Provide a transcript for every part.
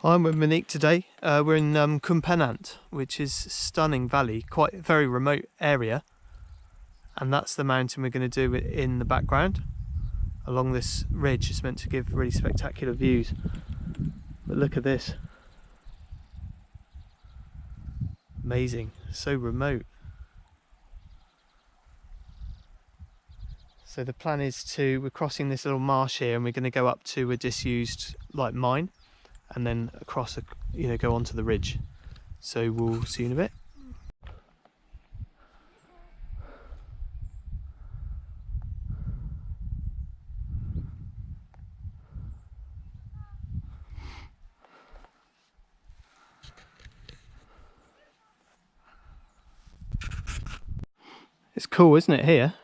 I'm with Monique today. We're in Cwm Pennant, which is a stunning valley, quite a very remote area. And that's the mountain we're going to do in the background. Along this ridge. It's meant to give really spectacular views. But look at this. Amazing, so remote. So the plan is we're crossing this little marsh here and we're going to go up to a disused mine and then across, go onto the ridge. So we'll see you in a bit. It's cool, isn't it, here?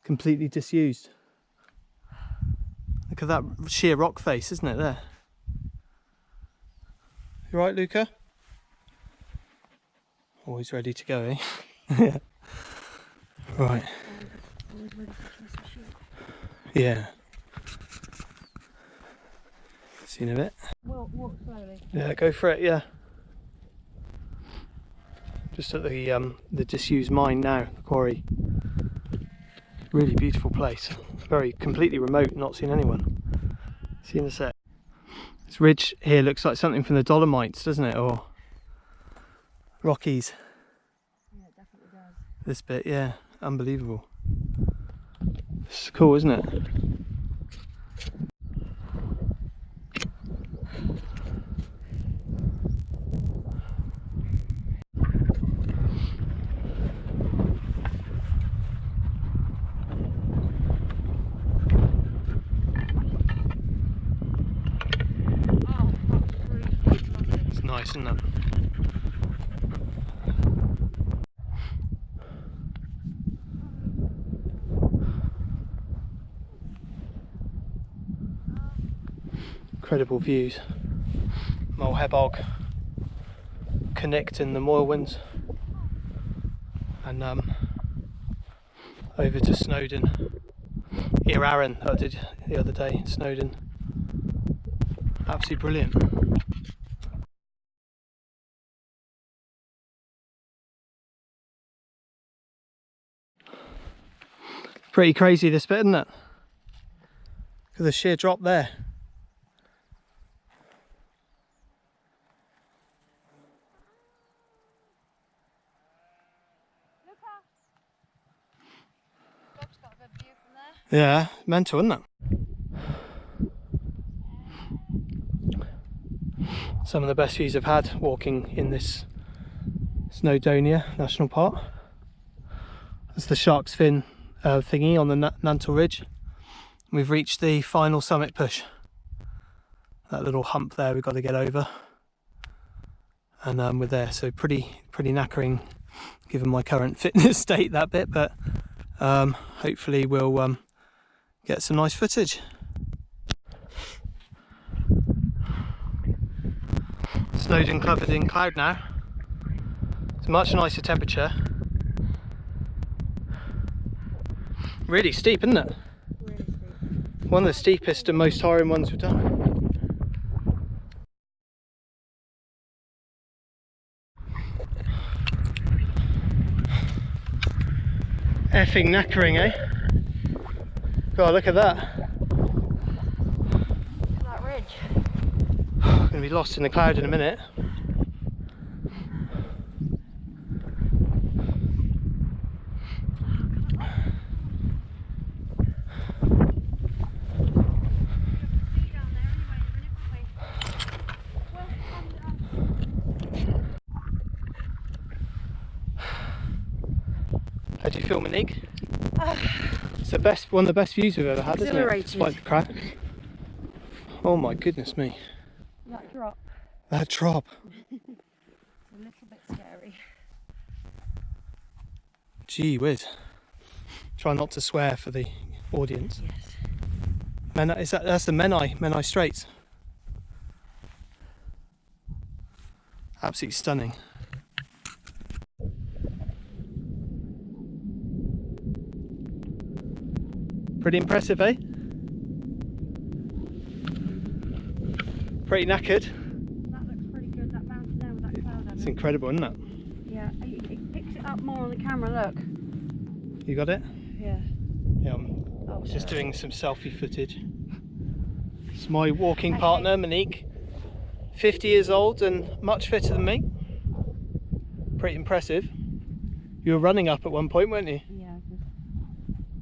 Completely disused. Look at that sheer rock face, isn't it, there? You right, Luca? Always ready to go, eh? Right. Yeah. See you in a bit. Walk slowly. Yeah, go for it, yeah. Just at the disused mine now, the quarry. Really beautiful place. Completely remote, not seen anyone. See you in a sec. This ridge here looks like something from the Dolomites, doesn't it? Or Rockies. Yeah, it definitely does. This bit, yeah, unbelievable. It's cool, isn't it? It's nice, isn't it? Incredible views. Mulhebog connecting the Moorwinds and over to Snowdon. Ear Arran I did the other day in Snowdon. Absolutely brilliant. Pretty crazy this bit, isn't it? Look at the sheer drop there. Dog's got a good view from there. Yeah, mental, isn't it? Some of the best views I've had walking in this Snowdonia National Park. That's the shark's fin thingy on the Nantlle Ridge. We've reached the final summit push. That little hump there we've got to get over. And we're there, so pretty knackering given my current fitness state, that bit, but hopefully we'll get some nice footage. Snowdon covered in cloud now. It's a much nicer temperature. Really steep, isn't it? Really steep. One of the steepest and most tiring ones we've done. Effing knackering, eh? God, look at that. Look at that ridge. I'm gonna be lost in the cloud in a minute. How do you feel, Monique? It's one of the best views we've ever had, isn't it? Despite the crowd. Oh my goodness me. That drop. That drop. It's a little bit scary. Gee whiz. Try not to swear for the audience. Yes. That's the Menai Straits. Absolutely stunning. Pretty impressive, eh? Pretty knackered. That looks pretty good, that mountain there with that cloud over It's it. incredible, isn't it? Yeah, it picks it up more on the camera, look. You got it? Yeah. Yeah, I'm Oh, just sorry. doing some selfie footage. It's my walking partner, Monique. 50 years old and much fitter than me. Pretty impressive. You were running up at one point, weren't you? Yeah.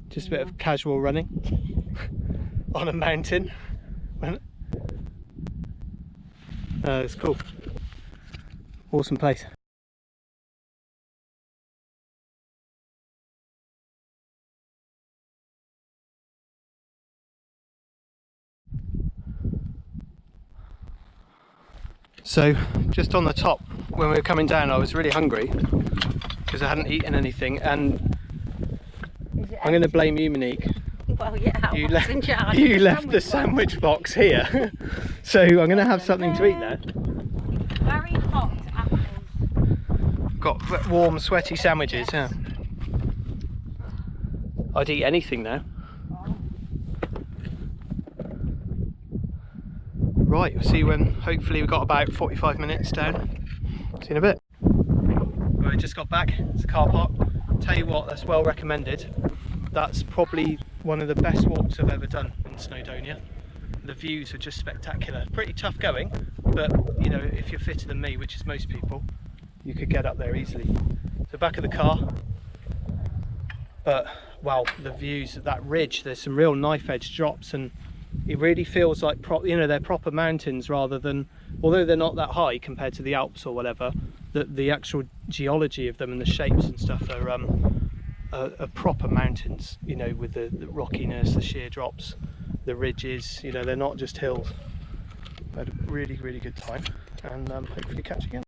Just a bit of casual running on a mountain. It's cool. Awesome place. So just on the top, when we were coming down, I was really hungry because I hadn't eaten anything, and I'm going to blame you, Monique. Well, yeah, You, what's in charge? you left the sandwich box here, so I'm going to have something to eat there. Very hot apples. Got warm, sweaty sandwiches. Yeah. I'd eat anything now. Right, we'll see you when hopefully we've got about 45 minutes down. See you in a bit. Right, just got back. It's a car park. Tell you what, that's well recommended. That's probably one of the best walks I've ever done in Snowdonia. The views are just spectacular. Pretty tough going, but you know, if you're fitter than me, which is most people, you could get up there easily. So back of the car. But wow, the views of that ridge, there's some real knife edge drops, and it really feels like they're proper mountains rather than, although they're not that high compared to the Alps or whatever, the actual geology of them and the shapes and stuff are proper mountains, you know, with the rockiness, the sheer drops, the ridges, you know, they're not just hills. I had a really, really good time, and hopefully catch you again.